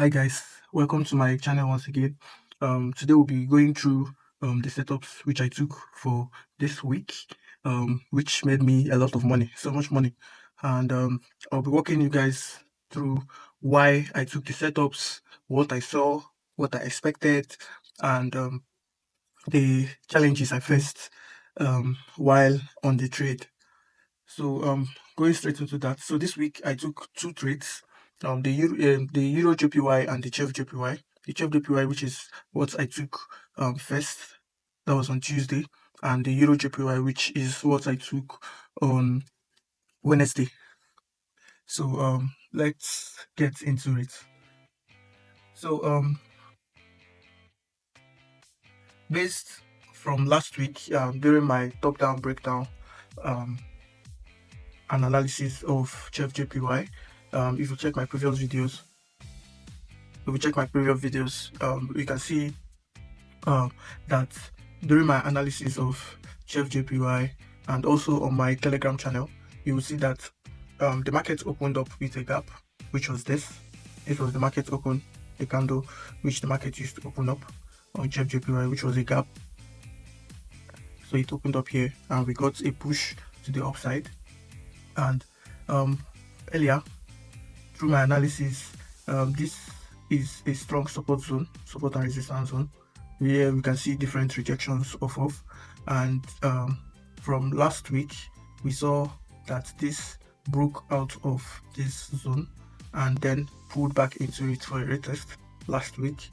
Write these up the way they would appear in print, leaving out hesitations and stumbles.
Hi guys, welcome to my channel once again. Today we'll be going through the setups which I took for this week, which made me a lot of money, so much money. And I'll be walking you guys through why I took the setups, what I saw, what I expected, and the challenges I faced while on the trade. So going straight into that. So this week I took two trades, the EURJPY and the CHFJPY. The CHFJPY, which is what I took first, that was on Tuesday, and the EURJPY, which is what I took on Wednesday. So let's get into it. So based from last week, during my top-down breakdown um, and analysis of CHFJPY, if you check my previous videos, you can see that during my analysis of CHFJPY and also on my Telegram channel, you will see that the market opened up with a gap, which was this. This was the market open, the candle which the market used to open up on CHFJPY, which was a gap. So it opened up here and we got a push to the upside. And earlier, through my analysis, this is a strong support zone, support and resistance zone. Here we can see different rejections of and from last week we saw that this broke out of this zone and then pulled back into it for a retest last 2 weeks,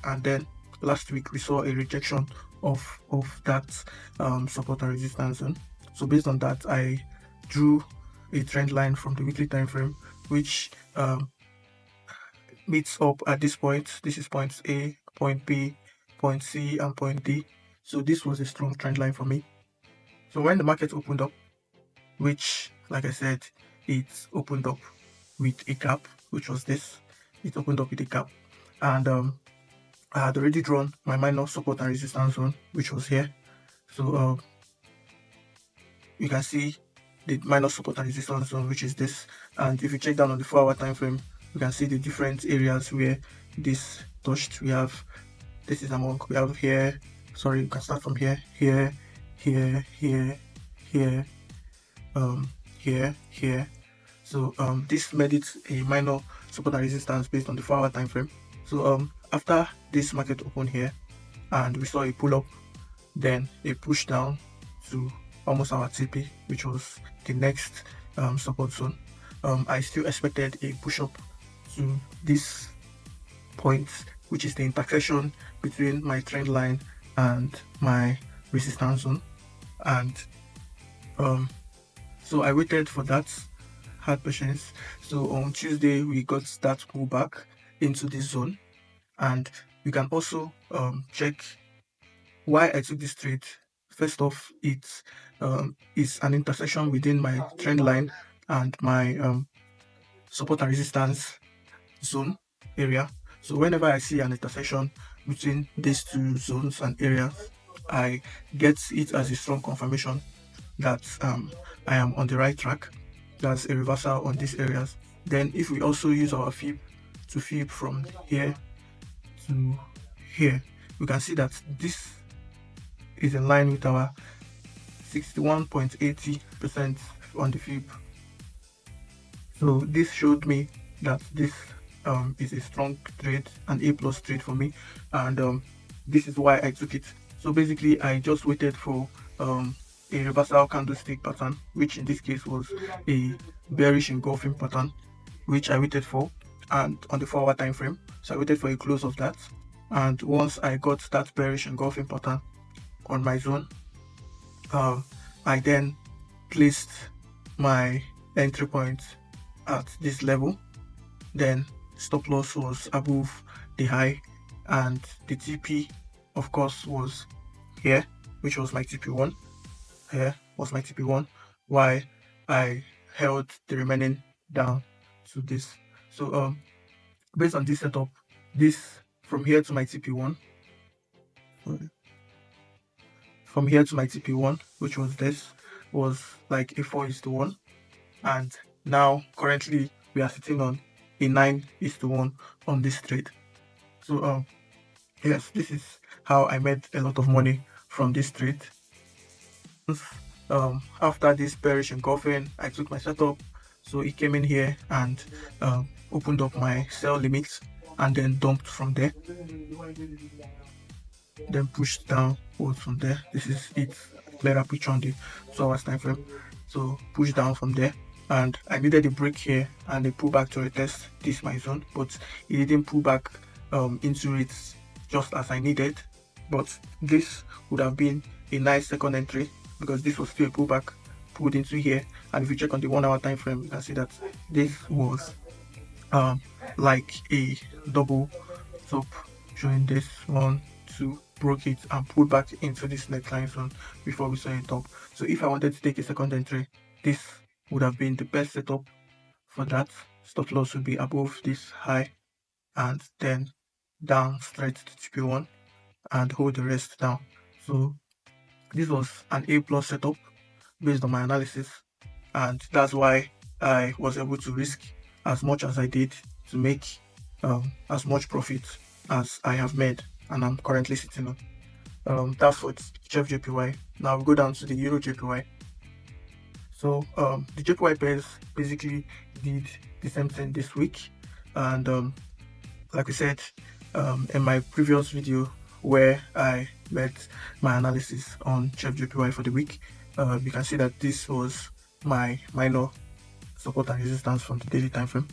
and then last week we saw a rejection of that support and resistance zone. So based on that, I drew a trend line from the weekly time frame, which meets up at this point. This is point A, point B, point C, and point D. So this was a strong trend line for me. So when the market opened up, which, like I said, it opened up with a gap, which was this. It opened up with a gap, and I had already drawn my minor support and resistance zone, which was here. So you can see the minor support and resistance zone, which is this. And if you check down on the 4-hour time frame, you can see the different areas where this touched. We have, this is among, we have here, sorry, you can start from here, here, here, here, here, here. So this made it a minor support and resistance based on the 4-hour time frame. So after this market opened here and we saw a pull up, then a push down to almost our TP, which was the next support zone. I still expected a push up to this point, which is the intersection between my trend line and my resistance zone. And so I waited for that, had patience. So on Tuesday we got that pullback into this zone, and you can also check why I took this trade. First off, it is an intersection within my trend line and my support and resistance zone area. So whenever I see an intersection between these two zones and areas, I get it as a strong confirmation that I am on the right track. That's a reversal on these areas. Then if we also use our fib to fib from here to here, we can see that this is in line with our 61.80% on the fib. So this showed me that this is a strong trade, an A+ trade for me, and this is why I took it. So basically I just waited for a reversal candlestick pattern, which in this case was a bearish engulfing pattern, which I waited for, and on the 4-hour time frame. So I waited for a close of that, and once I got that bearish engulfing pattern on my zone, I then placed my entry point at this level. Then stop loss was above the high, and the TP of course was here, which was my TP1. Here was my TP1, while I held the remaining down to this. So based on this setup, this from here to my TP1, which was this, was like a 4:1, and now currently we are sitting on a 9:1 on this trade. So yes, this is how I made a lot of money from this trade. After this bearish engulfing, I took my setup, so it came in here and opened up my sell limits and then dumped from there, then pushed down from there. This is it, clearer picture on the 2 hours time frame. So push down from there, and I needed a break here and a pullback to retest this my zone, but it didn't pull back into it just as I needed. But this would have been a nice second entry because this was still a pullback pulled into here. And if you check on the 1 hour time frame, you can see that this was like a double top, showing this 1, 2, broke it and pulled back into this neckline zone before we saw a top. So if I wanted to take a second entry, this would have been the best setup for that. Stop loss would be above this high and then down straight to TP1 and hold the rest down. So this was an A+ setup based on my analysis, and that's why I was able to risk as much as I did to make as much profit as I have made and I'm currently sitting on. That's for CHFJPY. Now we go down to the EURJPY. So the JPY pairs basically did the same thing this week, and like we said in my previous video where I made my analysis on CHFJPY for the week, you can see that this was my minor support and resistance from the daily time frame,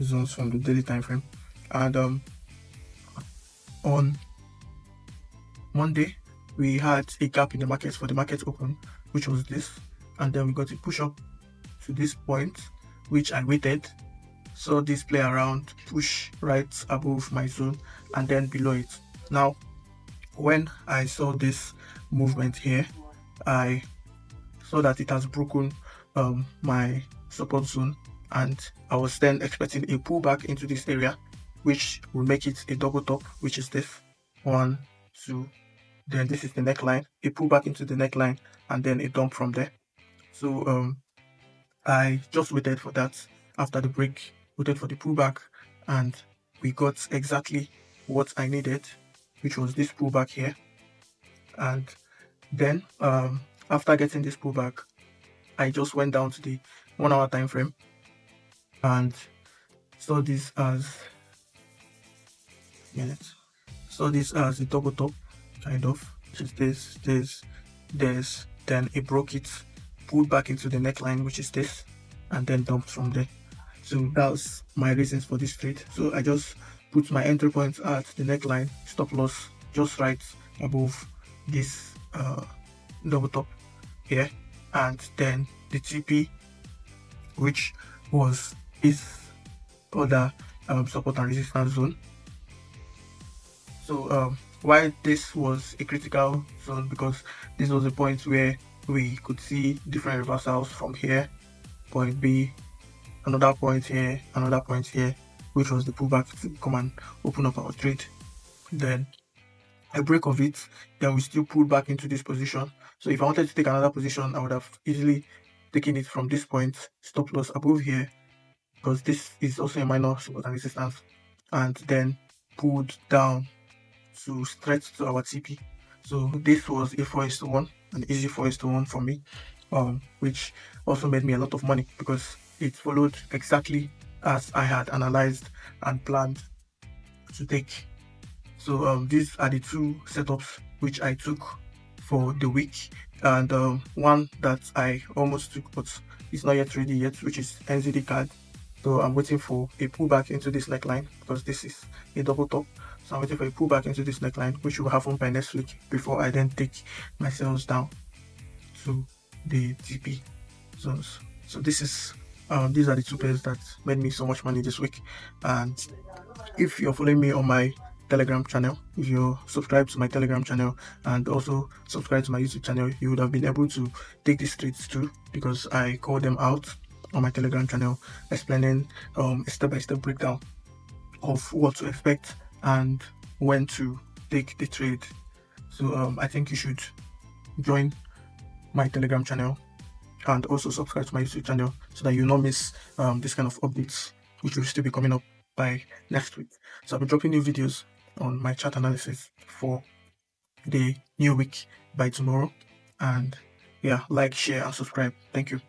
zones from the daily time frame. And on Monday we had a gap in the market for the market open, which was this, and then we got a push up to this point, which I waited, saw this play around, push right above my zone and then below it. Now when I saw this movement here, I saw that it has broken my support zone, and I was then expecting a pullback into this area, which will make it a double top, which is this 1, 2, then this is the neckline, a pullback into the neckline and then a dump from there. So I just waited for that. After the break, waited for the pullback, and we got exactly what I needed, which was this pullback here. And then after getting this pullback, I just went down to the 1 hour time frame and saw this as a double top, kind of, which is this, then it broke it, pulled back into the neckline, which is this, and then dumped from there. So that was my reasons for this trade. So I just put my entry point at the neckline, stop loss just right above this double top here, and then the TP, which was this other support and resistance zone. So why this was a critical zone, because this was a point where we could see different reversals from here, point B, another point here, another point here, which was the pullback to come and open up our trade. Then a break of it, then we still pulled back into this position. So if I wanted to take another position, I would have easily taken it from this point, stop loss above here, because this is also a minor support and resistance, and then pulled down to stretch to our TP. So this was a 4:1, an easy 4:1 for me, which also made me a lot of money because it followed exactly as I had analyzed and planned to take. So these are the two setups which I took for the week, and one that I almost took but it's not yet ready yet, which is NZD card. So I'm waiting for a pullback into this neckline because this is a double top. So I'm waiting for a pullback into this neckline, which will happen by next week before I then take my sales down to the TP zones. So this is these are the two pairs that made me so much money this week. And if you're following me on my Telegram channel, if you're subscribed to my Telegram channel and also subscribe to my YouTube channel, you would have been able to take these trades too, because I call them out on my Telegram channel, explaining a step-by-step breakdown of what to expect and when to take the trade. So I think you should join my Telegram channel and also subscribe to my YouTube channel so that you not miss this kind of updates, which will still be coming up. by next week. So I'll be dropping new videos on my chart analysis for the new week by tomorrow. And yeah, like, share, and subscribe. Thank you.